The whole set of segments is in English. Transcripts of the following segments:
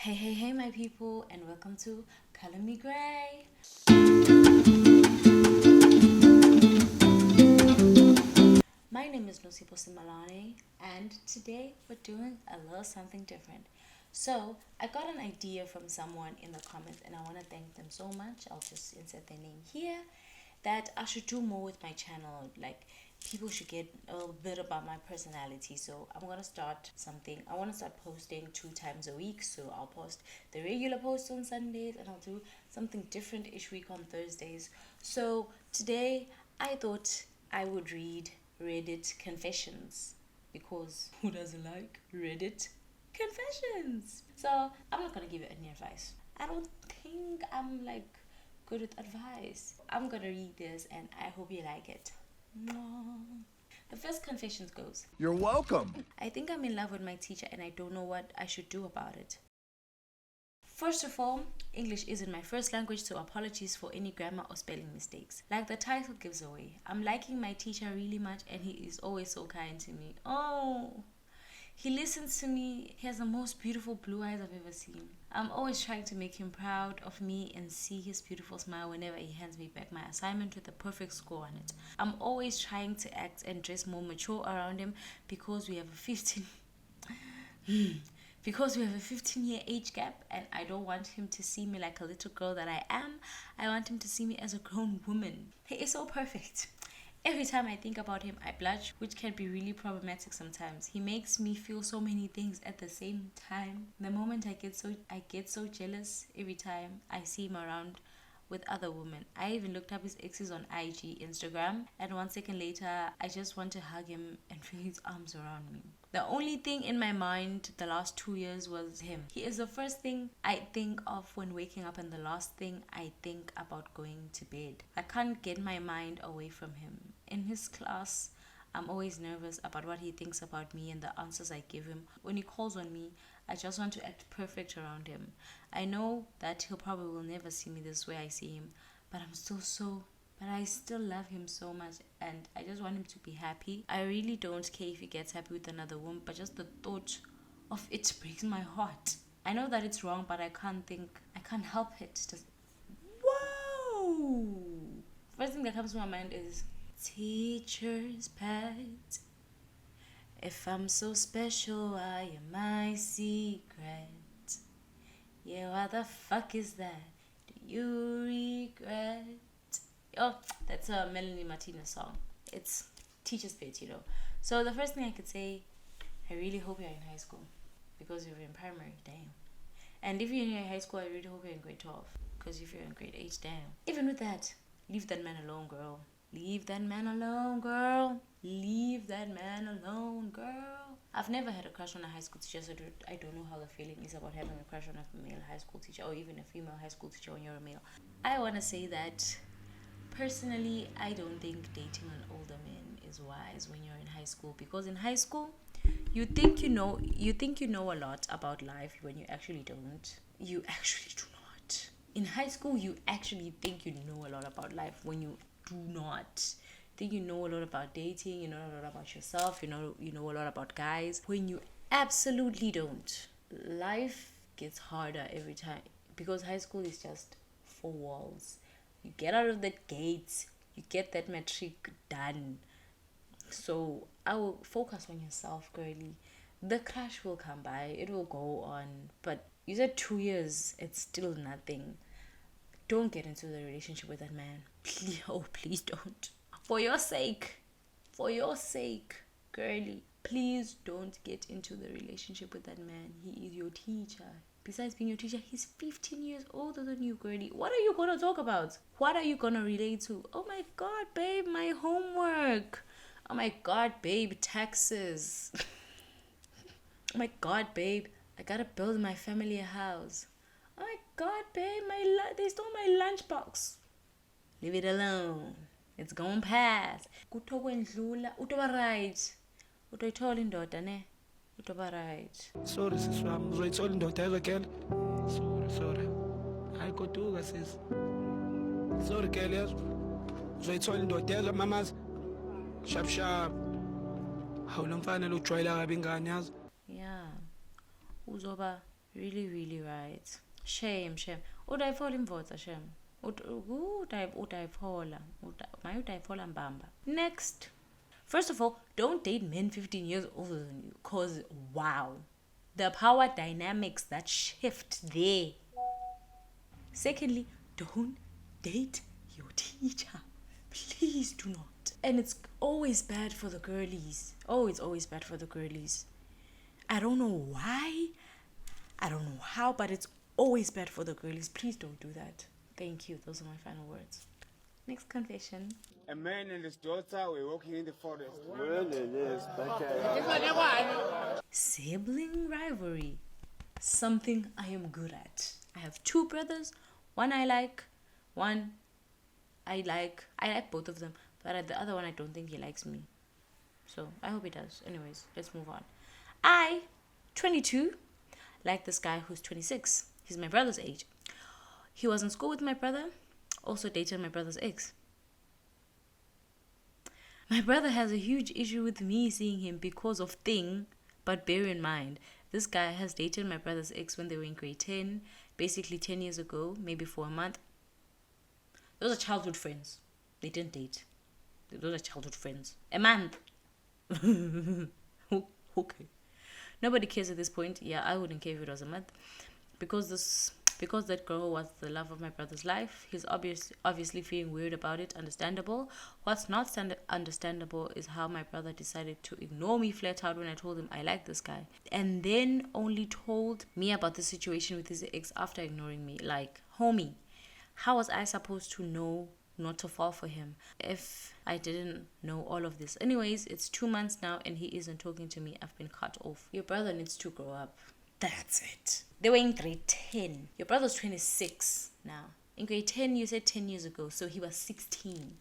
Hey, my people, and welcome to Color Me Gray. My name is Nosipo Simalane, and today we're doing a little something different. So, I got an idea from someone in the comments, and I want to thank them so much. I'll just insert their name here. That I should do more with my channel. Like, people should get a little bit about my personality. So I'm gonna start something. I want to start posting 2 times a week. So I'll post the regular post on Sundays, and I'll do something different each week on Thursdays. So today I thought I would read Reddit confessions, because who doesn't like Reddit confessions? So I'm not gonna give you any advice. I don't think I'm like good with advice. I'm gonna read this and I hope you like it. The first confession goes, You're welcome. I think I'm in love with my teacher and I don't know what I should do about it. First of all, English isn't my first language, so apologies for any grammar or spelling mistakes. Like the title gives away, I'm liking my teacher really much and he is always so kind to me. Oh, he listens to me. He has the most beautiful blue eyes I've ever seen. I'm always trying to make him proud of me and see his beautiful smile whenever he hands me back my assignment with a perfect score on it. I'm always trying to act and dress more mature around him because we have a 15-year age gap, and I don't want him to see me like a little girl that I am. I want him to see me as a grown woman. He is so perfect. Every time I think about him, I blush, which can be really problematic sometimes. He makes me feel so many things at the same time. The moment I get so jealous every time I see him around with other women. I even looked up his exes on IG, Instagram, and 1 second later, I just want to hug him and feel his arms around me. The only thing in my mind the last 2 years was him. He is the first thing I think of when waking up and the last thing I think about going to bed. I can't get my mind away from him. In his class, I'm always nervous about what he thinks about me and the answers I give him. When he calls on me, I just want to act perfect around him. I know that he'll probably will never see me this way I see him, but I still love him so much and I just want him to be happy. I really don't care if he gets happy with another woman, but just the thought of it breaks my heart. I know that it's wrong, but I can't help it. Just, whoa! First thing that comes to my mind is teacher's pet. If I'm so special, why am I secret? Yeah, what the fuck is that? Do you regret? Oh, that's a Melanie Martinez song. It's teacher's pet, So the first thing I could say, I really hope you're in high school, because you're in primary, damn. And if you're in high school, I really hope you're in grade 12, because if you're in grade 8, damn. Even with that, leave that man alone, girl. Leave that man alone, girl. Leave that man alone, girl. I've never had a crush on a high school teacher, so I don't know how the feeling is about having a crush on a male high school teacher, or even a female high school teacher when you're a male. I want to say that personally, I don't think dating an older man is wise when you're in high school, because in high school, you think you know a lot about life when you actually don't. You actually do not. In high school, you actually think you know a lot about life when you do not. Think you know a lot about dating, you know a lot about yourself, you know a lot about guys when you absolutely don't. Life gets harder every time, because high school is just 4 walls. You get out of the gates, you get that matric done. So I will focus on yourself, girly. The crush will come by, it will go on, but you said 2 years, it's still nothing. Don't get into the relationship with that man. Please don't. For your sake, girly, please don't get into the relationship with that man. He is your teacher. Besides being your teacher, he's 15 years older than you, girly. What are you gonna talk about? What are you gonna relate to? Oh my god, babe, my homework. Oh my god, babe, taxes. Oh my god, babe, I gotta build my family a house. Oh my god, babe, they stole my lunchbox. Leave it alone. It's gonna pass. Kutokwendlula, utoba right. Utoyithola indoda ne. Utoba right. Sorry sisi wami, uzoyithola indoda ezokela. Sorry. Hayi goduka sisi. Sorry girl yazo. Uzoyithola indoda ezo mamazi. Sharp. Hawu lo mfana lo ujwayela kabi ingane yazo. Yeah. Uzoba Really, really right. Shame. Udayiphola imvotsa, shame. Udayiphola. Maye udayiphola mbamba. Next. First of all, don't date men 15 years older than you. Cause wow. The power dynamics that shift there. Secondly, don't date your teacher. Please do not. And it's always bad for the girlies. Oh, it's always bad for the girlies. I don't know why. I don't know how, but it's always bad for the girlies. Please don't do that. Thank you. Those are my final words. Next confession. A man and his daughter were walking in the forest. Sibling rivalry. Something I am good at. I have 2 brothers. One I like. One I like. I like both of them. But the other one, I don't think he likes me. So I hope he does. Anyways, let's move on. I, 22, like this guy who's 26. He's my brother's age. He was in school with my brother. Also dated my brother's ex. My brother has a huge issue with me seeing him because of thing. But bear in mind, this guy has dated my brother's ex when they were in grade 10. Basically 10 years ago, maybe for a month. Those are childhood friends. They didn't date. Those are childhood friends. A month. Okay. Nobody cares at this point. Yeah, I wouldn't care if it was a month. Because that girl was the love of my brother's life. He's obviously feeling weird about it. Understandable. What's not understandable is how my brother decided to ignore me flat out when I told him I like this guy. And then only told me about the situation with his ex after ignoring me. Like, homie, how was I supposed to know not to fall for him if I didn't know all of this? Anyways, it's 2 months now and he isn't talking to me. I've been cut off. Your brother needs to grow up. That's it. They were in grade 10. Your brother's 26 now. In grade 10, you said 10 years ago, so he was 16.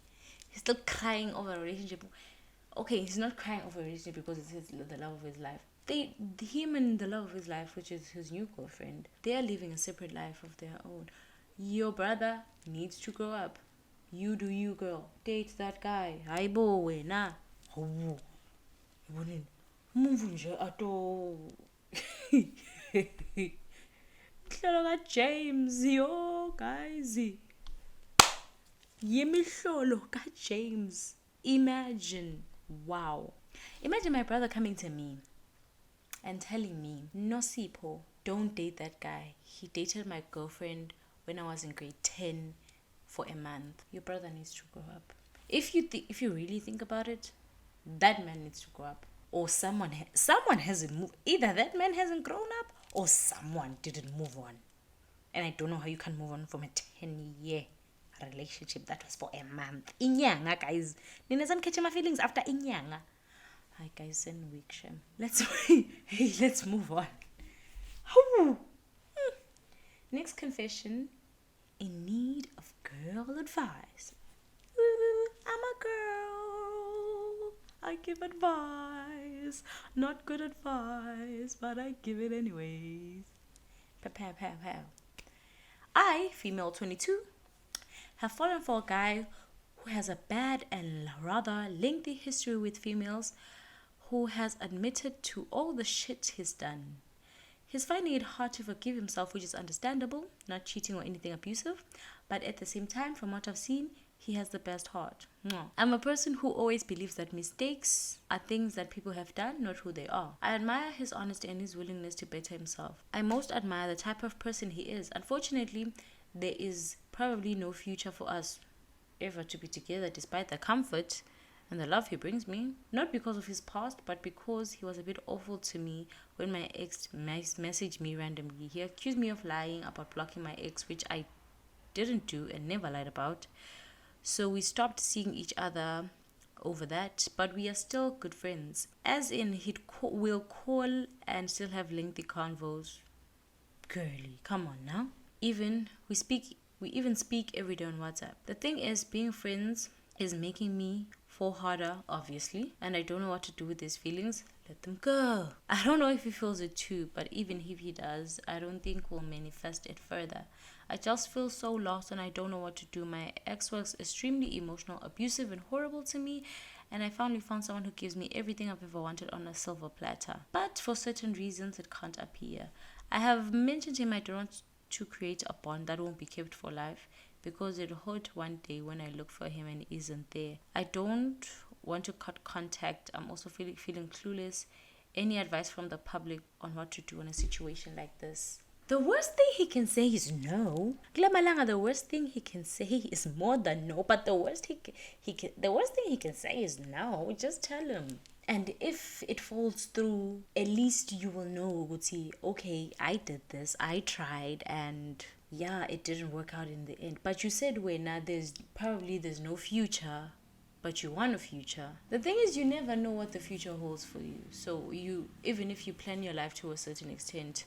He's still crying over a relationship. Okay, he's not crying over a relationship because it's the love of his life. Him and the love of his life, which is his new girlfriend, they are living a separate life of their own. Your brother needs to grow up. You do you, girl. Date that guy. Hayibo wena. Hawu. Yabonini. Umuntu nje ato. Ihlolo kaJames yo guys. Yimihlolo kaJames. Imagine. Wow. Imagine my brother coming to me and telling me, Nosipho, don't date that guy. He dated my girlfriend when I was in grade 10 for a month. Your brother needs to grow up. If you really think about it, that man needs to grow up. Or someone hasn't moved. Either that man hasn't grown up or someone didn't move on. And I don't know how you can move on from a 10-year relationship that was for a month. Inyanga, guys. Ninazan catch my feelings after inyanga. Hi guys, send weak shame. Let's move on. Next confession. In need of girl advice. I'm a girl. I give advice. Not good advice, but I give it anyways. Pow. I, female 22, have fallen for a guy who has a bad and rather lengthy history with females, who has admitted to all the shit he's done. He's finding it hard to forgive himself, which is understandable, not cheating or anything abusive, but at the same time, from what I've seen, he has the best heart. I'm a person who always believes that mistakes are things that people have done, not who they are. I admire his honesty and his willingness to better himself. I most admire the type of person he is. Unfortunately, there is probably no future for us ever to be together despite the comfort and the love he brings me. Not because of his past, but because he was a bit awful to me when my ex messaged me randomly. He accused me of lying about blocking my ex, which I didn't do and never lied about. So we stopped seeing each other over that, but we are still good friends. As in, we'll call and still have lengthy convos. Girly, come on now. We even speak every day on WhatsApp. The thing is, being friends is making me fall harder, obviously, and I don't know what to do with his feelings. Let them go. I don't know if he feels it too, but even if he does, I don't think we'll manifest it further. I just feel so lost and I don't know what to do. My ex was extremely emotional, abusive, and horrible to me, and I finally found someone who gives me everything I've ever wanted on a silver platter. But for certain reasons, it can't appear. I have mentioned to him I don't want to create a bond that won't be kept for life, because it hurt one day when I look for him and he isn't there. I don't want to cut contact. I'm also feeling clueless. Any advice from the public on what to do in a situation like this? The worst thing he can say is no. Glamalanga, the worst thing he can say is more than no. But the worst thing he can say is no. Just tell him. And if it falls through, at least you will know, Guti, okay, I did this, I tried, and yeah, it didn't work out in the end. But you said, Wena, there's no future, but you want a future. The thing is, you never know what the future holds for you. So even if you plan your life to a certain extent,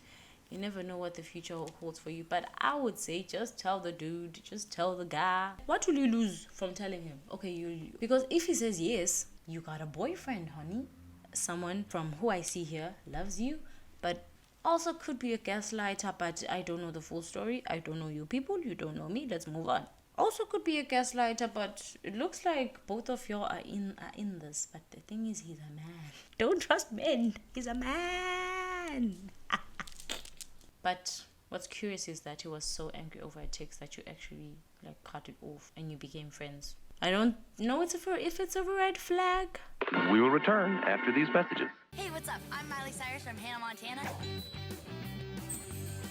you never know what the future holds for you. But I would say just tell the dude, just tell the guy. What will you lose from telling him? Okay, because if he says yes, you got a boyfriend, honey. Someone from who I see here loves you, but also could be a gaslighter, but I don't know the full story. I don't know you people, you don't know me. Let's move on. Also could be a gaslighter, but it looks like both of y'all are in this. But the thing is, he's a man. Don't trust men. He's a man. But what's curious is that he was so angry over a text that you actually cut it off and you became friends. I don't know if it's a red flag. We will return after these messages. Hey, what's up? I'm Miley Cyrus from Hannah, Montana.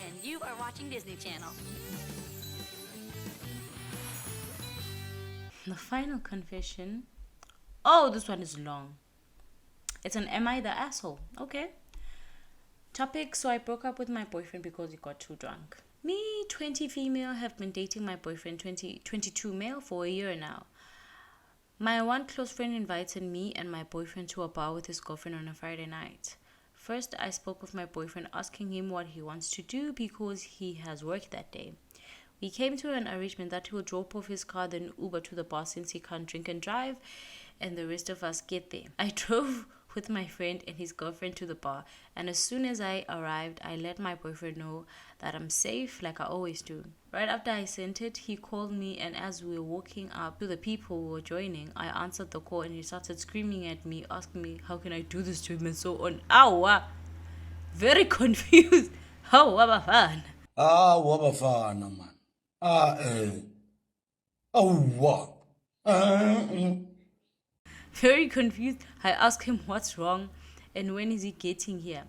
And you are watching Disney Channel. The final confession. Oh, this one is long. It's an am I the asshole? Okay. Topic, so I broke up with my boyfriend because he got too drunk. Me, 20 female, have been dating my boyfriend, 22 male, for a year now. My one close friend invited me and my boyfriend to a bar with his girlfriend on a Friday night. First, I spoke with my boyfriend asking him what he wants to do because he has work that day. We came to an arrangement that he will drop off his car, then Uber to the bar since he can't drink and drive, and the rest of us get there. I drove with my friend and his girlfriend to the bar, and as soon as I arrived, I let my boyfriend know that I'm safe like I always do. Right after I sent it, he called me, and as we were walking up to the people who were joining, I answered the call and he started screaming at me, asking me how can I do this to him and so on. Ow! Very confused. How wabafana? Wabafana, man. What? Very confused, I asked him what's wrong and when is he getting here.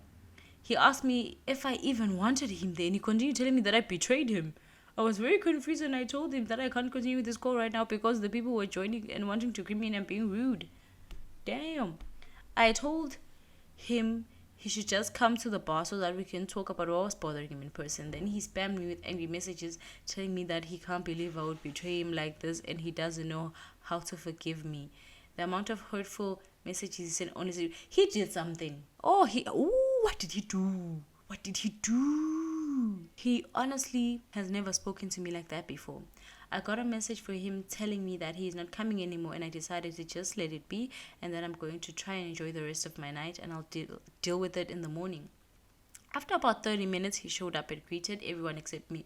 He asked me if I even wanted him there, and he continued telling me that I betrayed him. I was very confused and I told him that I can't continue with this call right now because the people were joining and wanting to greet me and I'm being rude. Damn. I told him he should just come to the bar so that we can talk about what was bothering him in person. Then he spammed me with angry messages telling me that he can't believe I would betray him like this and he doesn't know how to forgive me. The amount of hurtful messages he sent, honestly, he did something. What did he do? What did he do? He honestly has never spoken to me like that before. I got a message from him telling me that he's not coming anymore, and I decided to just let it be and that I'm going to try and enjoy the rest of my night and I'll deal with it in the morning. After about 30 minutes, he showed up and greeted everyone except me.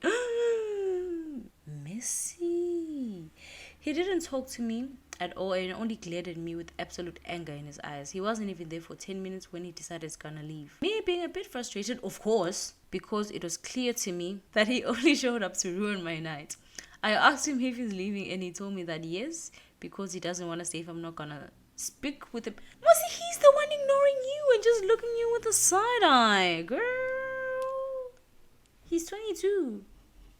Missy. He didn't talk to me at all and only glared at me with absolute anger in his eyes. He wasn't even there for 10 minutes when he decided he's gonna leave. Me being a bit frustrated, of course, because it was clear to me that he only showed up to ruin my night. I asked him if he's leaving and he told me that yes, because he doesn't want to stay if I'm not gonna speak with him. Mostly he's the one ignoring you and just looking you with a side eye, girl. He's 22.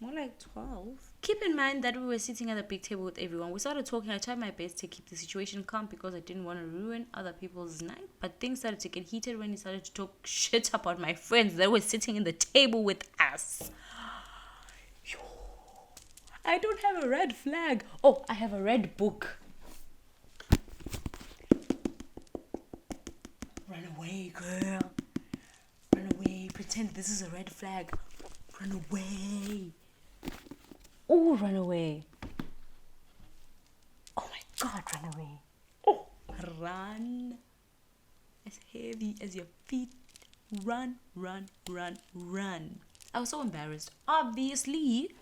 More like 12. Keep in mind that we were sitting at a big table with everyone. We started talking. I tried my best to keep the situation calm because I didn't want to ruin other people's night. But things started to get heated when he started to talk shit about my friends that were sitting in the table with us. I don't have a red flag. Oh, I have a red book. Run away, girl. Run away. Pretend this is a red flag. Run away. Oh, run away. Oh my God, run away. Oh, run. As heavy as your feet. Run, run, run, run. I was so embarrassed. Obviously,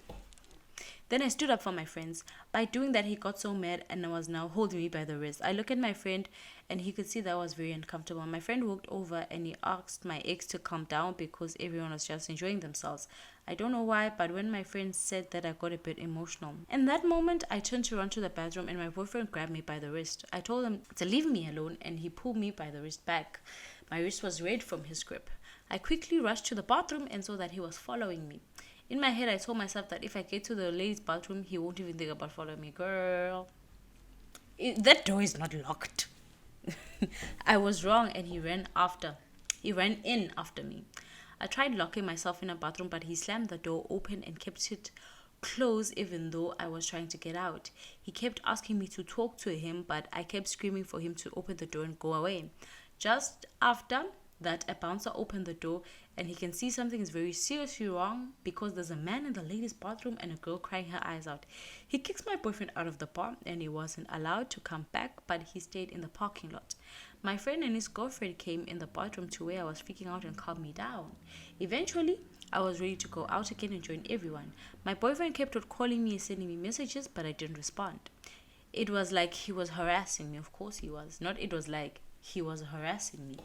Then I stood up for my friends. By doing that, he got so mad and was now holding me by the wrist. I looked at my friend and he could see that I was very uncomfortable. My friend walked over and he asked my ex to calm down because everyone was just enjoying themselves. I don't know why, but when my friend said that, I got a bit emotional. In that moment, I turned to run to the bathroom and my boyfriend grabbed me by the wrist. I told him to leave me alone and he pulled me by the wrist back. My wrist was red from his grip. I quickly rushed to the bathroom and saw that he was following me. In my head, I told myself that if I get to the ladies' bathroom, he won't even think about following me. Girl, that door is not locked. I was wrong and he ran in after me. I tried locking myself in a bathroom, but he slammed the door open and kept it closed even though I was trying to get out. He kept asking me to talk to him, but I kept screaming for him to open the door and go away. Just after that, a bouncer opened the door and he can see something is very seriously wrong because there's a man in the ladies' bathroom and a girl crying her eyes out. He kicks my boyfriend out of the bar and he wasn't allowed to come back, but he stayed in the parking lot. My friend and his girlfriend came in the bathroom to where I was freaking out and calmed me down. Eventually, I was ready to go out again and join everyone. My boyfriend kept on calling me and sending me messages, but I didn't respond. It was like he was harassing me. Of course he was. Not it was like he was harassing me.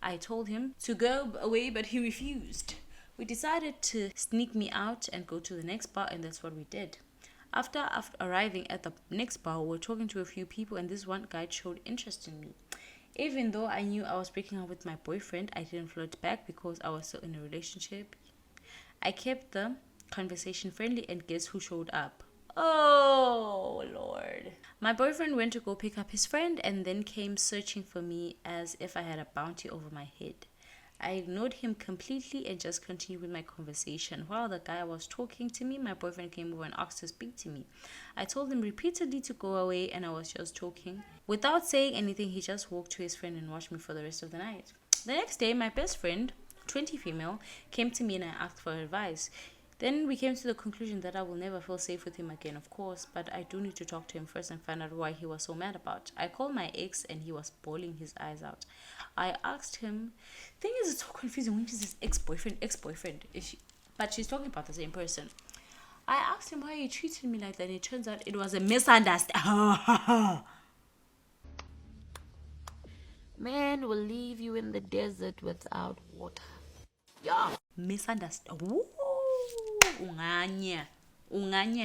I told him to go away, but he refused. We decided to sneak me out and go to the next bar, and that's what we did. After arriving at the next bar, we were talking to a few people, and this one guy showed interest in me. Even though I knew I was breaking up with my boyfriend, I didn't flirt back because I was still in a relationship. I kept the conversation friendly, and guess who showed up? Oh, Lord. My boyfriend went to go pick up his friend and then came searching for me as if I had a bounty over my head. I ignored him completely and just continued with my conversation. While the guy was talking to me, my boyfriend came over and asked to speak to me. I told him repeatedly to go away and I was just talking. Without saying anything, he just walked to his friend and watched me for the rest of the night. The next day, my best friend, 20 female, came to me and I asked for advice. Then we came to the conclusion that I will never feel safe with him again, of course, but I do need to talk to him first and find out why he was so mad about. I called my ex and he was bawling his eyes out. I asked him, thing is, it's so confusing when she says ex-boyfriend, but she's talking about the same person. I asked him why he treated me like that and it turns out it was a misunderstanding. Man will leave you in the desert without water. Yeah. Misunderstanding. Unganya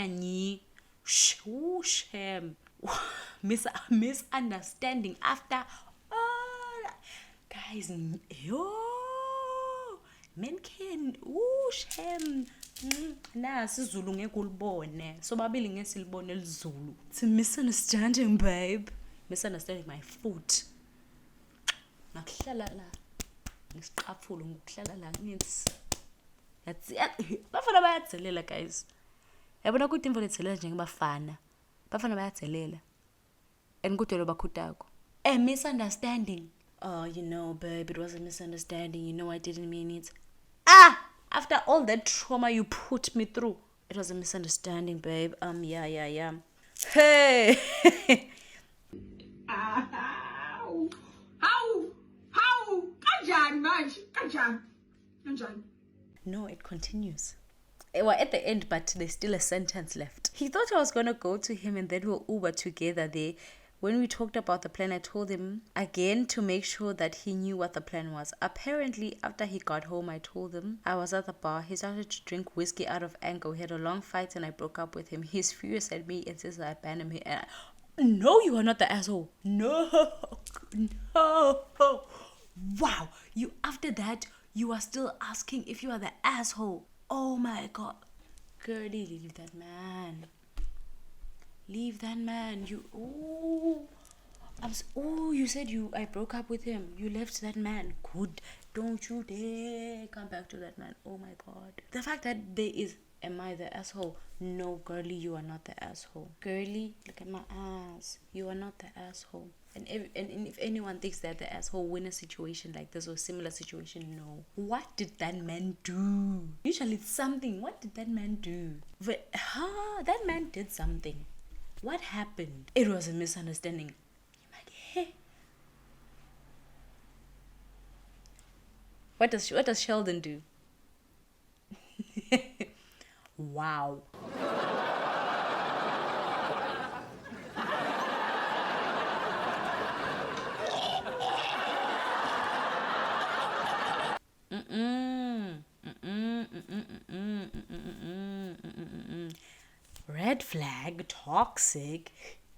ni. Shem. Misunderstanding after all. Guys, yo. Men can. Shem. Na sizulu ngeke ulibone. Sobabili ngeke silibone elizulu. It's a misunderstanding, babe. Misunderstanding my foot. Ngakuhlala la. Ngisiqaphula ngokuhlala la ngithi. That's it. Bafana bayathelela, guys. Yabona ukuthi imvula ithelela njengebafana. Bafana bayathelela. And kudelo bakhutako. A misunderstanding. Oh, you know, babe, it was a misunderstanding. You know I didn't mean it. After all that trauma you put me through, it was a misunderstanding, babe. Yeah. Hey. How? Kanjani? No, it continues. We're at the end, but there's still a sentence left. He thought I was going to go to him and then we'll Uber together there. When we talked about the plan, I told him again to make sure that he knew what the plan was. Apparently, after he got home, I told him I was at the bar. He started to drink whiskey out of anger. We had a long fight and I broke up with him. He's furious at me and says I abandoned him. And no, you are not the asshole. No. Wow. After that, you are still asking if you are the asshole. Oh my God. Girlie, leave that man. Leave that man. You said I broke up with him. You left that man. Good. Don't you dare come back to that man. Oh my God. The fact that there is, am I the asshole? No, girlie, you are not the asshole. Girlie, look at my ass. You are not the asshole. And if anyone thinks they're the asshole in a situation like this or similar situation, no. What did that man do? Usually it's something. What did that man do? That man did something. What happened? It was a misunderstanding. You're like, hey. What does Sheldon do? Wow. red flag, toxic,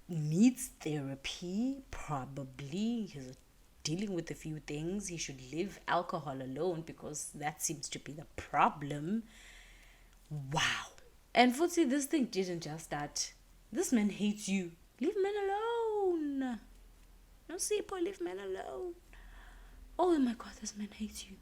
needs therapy, probably. He's dealing with a few things. He should leave alcohol alone because that seems to be the problem. Wow. And Futsi, this thing didn't just start. This man hates you. Leave men alone. No, Sipo, leave men alone. Oh my God, this man hates you.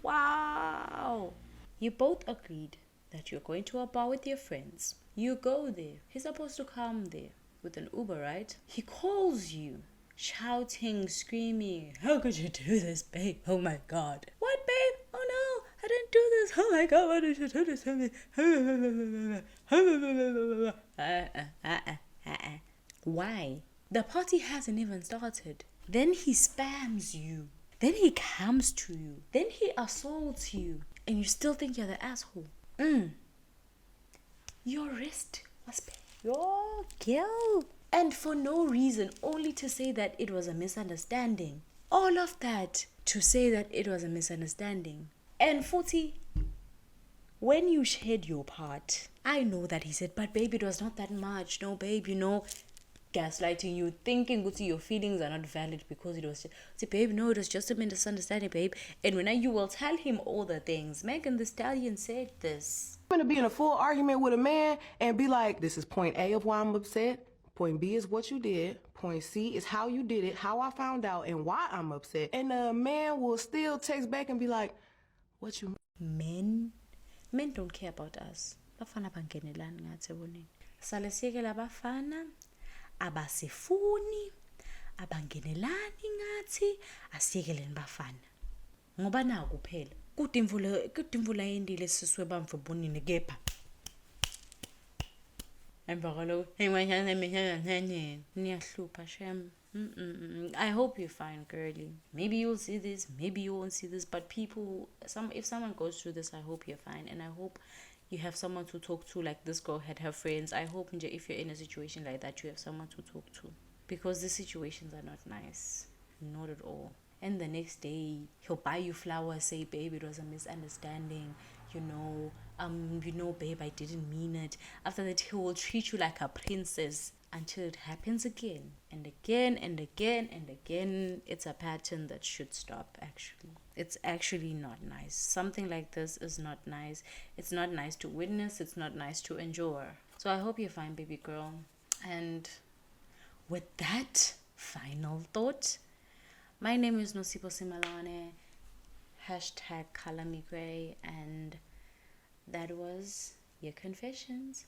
Wow. You both agreed that you're going to a bar with your friends. You go there. He's supposed to come there with an Uber, right? He calls you, shouting, screaming, how could you do this, babe? Oh my God. What, babe? Oh no, I didn't do this. Oh my God, why did you do this to me? Why? The party hasn't even started. Then he spams you. Then he comes to you. Then he assaults you. And you still think you're the asshole. Your wrist was your kill. And for no reason, only to say that it was a misunderstanding. All of that to say that it was a misunderstanding. And 40, when you shared your part, I know that he said, but babe, it was not that much. No, babe, gaslighting you, thinking your feelings are not valid because it was just, babe, no, it was just a misunderstanding, babe. And when you will tell him all the things, Megan Thee Stallion said this. I'm gonna be in a full argument with a man and be like, this is point A of why I'm upset. Point B is what you did. Point C is how you did it, how I found out, and why I'm upset. And the man will still text back and be like, what you Men don't care about us. Bafana bangenelani ngathi bonini. Salesiyekela bafana abasifuni abangenelani ngathi asiyekeleni bafana. Ngoba na kuphela. Kudimvula yendile siswe bamvu bonini kepha. I hope you're fine, girlie. Maybe you'll see this, maybe you won't see this, but if someone goes through this, I hope you're fine, and I hope you have someone to talk to, like this girl had her friends. I hope if you're in a situation like that, you have someone to talk to, because the situations are not nice, not at all. And the next day, he'll buy you flowers, say, babe, it was a misunderstanding, babe, I didn't mean it. After that, he will treat you like a princess until it happens again and again and again and again. It's a pattern that should stop, actually. It's actually not nice. Something like this is not nice. It's not nice to witness. It's not nice to endure. So I hope you're fine, baby girl. And with that final thought, my name is Nosipo Simalane, #ColorMeGray, and that was your confessions.